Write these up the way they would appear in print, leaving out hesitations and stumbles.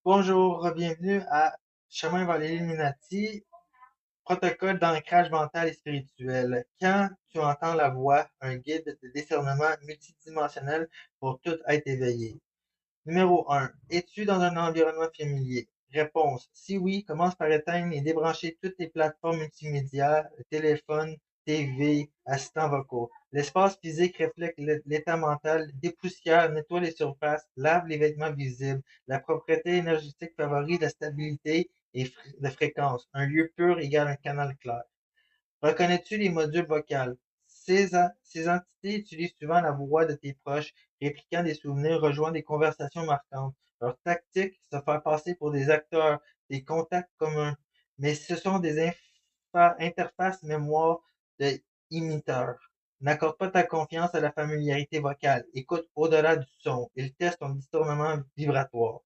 Bonjour, bienvenue à Chemin vers l'Illuminati, protocole d'ancrage mental et spirituel. Quand tu entends la voix, un guide de discernement multidimensionnel pour tout être éveillé. Numéro 1. Es-tu dans un environnement familier? Réponse. Si oui, commence par éteindre et débrancher toutes les plateformes multimédia, téléphone, TV, assistants vocaux. L'espace physique reflète l'état mental, dépoussière, nettoie les surfaces, lave les vêtements visibles. La propriété énergétique favorise la stabilité et la fréquence. Un lieu pur égale un canal clair. Reconnais-tu les modules vocaux? Ces entités utilisent souvent la voix de tes proches, répliquant des souvenirs, rejoignant des conversations marquantes. Leur tactique, se faire passer pour des acteurs, des contacts communs, mais ce sont des interfaces mémoire de imiteurs. N'accorde pas ta confiance à la familiarité vocale. Écoute au-delà du son. Ils testent ton discernement vibratoire.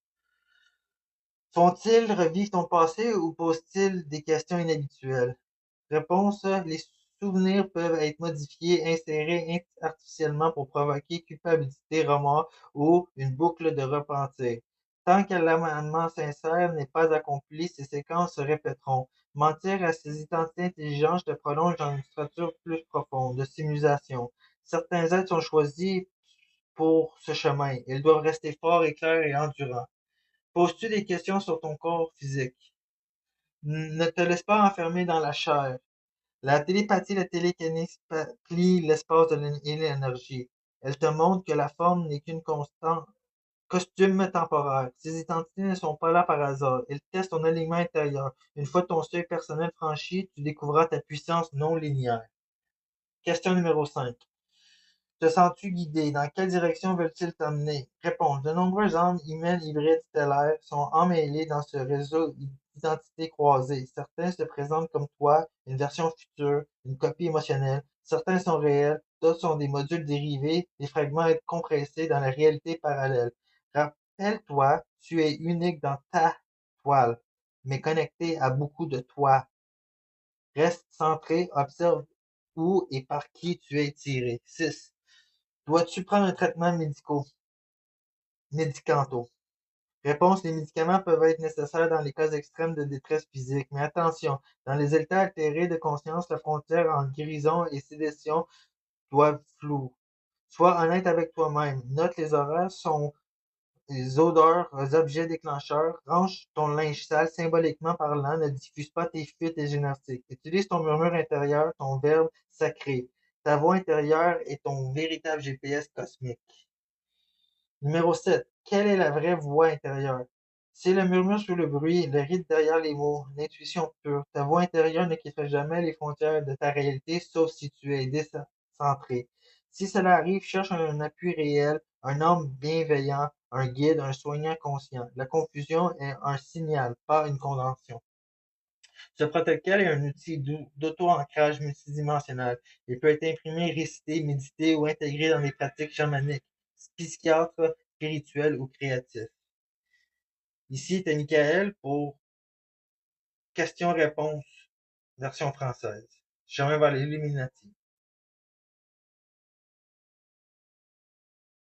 Font-ils revivre ton passé ou posent-ils des questions inhabituelles? Réponse: les souvenirs peuvent être modifiés, insérés artificiellement pour provoquer culpabilité, remords ou une boucle de repentir. Tant que l'amendement sincère n'est pas accompli, ces séquences se répéteront. Mentir à ces identités intelligentes te prolonge dans une structure plus profonde, de simulation. Certains êtres sont choisis pour ce chemin. Ils doivent rester forts et clairs et endurants. Poses-tu des questions sur ton corps physique? Ne te laisse pas enfermer dans la chair. La télépathie et la télékinésie plient l'espace et l'énergie. Elle te montre que la forme n'est qu'une constante costume temporaire. Ces identités ne sont pas là par hasard. Elles testent ton alignement intérieur. Une fois ton seuil personnel franchi, tu découvriras ta puissance non linéaire. Question numéro 5. Te sens-tu guidé? Dans quelle direction veulent-ils t'emmener? Réponse. De nombreuses âmes humaines hybrides stellaires sont emmêlées dans ce réseau d'identités croisées. Certains se présentent comme toi, une version future, une copie émotionnelle. Certains sont réels, d'autres sont des modules dérivés, des fragments compressés dans la réalité parallèle. Rappelle-toi, tu es unique dans ta toile, mais connecté à beaucoup de toi. Reste centré, observe où et par qui tu es tiré. 6. Dois-tu prendre un traitement médicamenteux? Réponse: les médicaments peuvent être nécessaires dans les cas extrêmes de détresse physique, mais attention, dans les états altérés de conscience, la frontière entre guérison et sédation doit être floue. Sois honnête avec toi-même. Note les horaires, les odeurs, les objets déclencheurs. Range ton linge sale, symboliquement parlant. Ne diffuse pas tes fuites énergétiques. Utilise ton murmure intérieur, ton verbe sacré. Ta voix intérieure est ton véritable GPS cosmique. Numéro 7. Quelle est la vraie voix intérieure? C'est le murmure sous le bruit, le rythme derrière les mots, l'intuition pure. Ta voix intérieure ne quittera jamais les frontières de ta réalité, sauf si tu es décentré. Si cela arrive, cherche un appui réel, un homme bienveillant, un guide, un soignant conscient. La confusion est un signal, pas une condamnation. Ce protocole est un outil d'auto-ancrage multidimensionnel. Il peut être imprimé, récité, médité ou intégré dans des pratiques chamaniques, psychiatres, spirituels ou créatifs. Ici était Michael pour questions-réponses version française. Chemin vers l'Illuminati.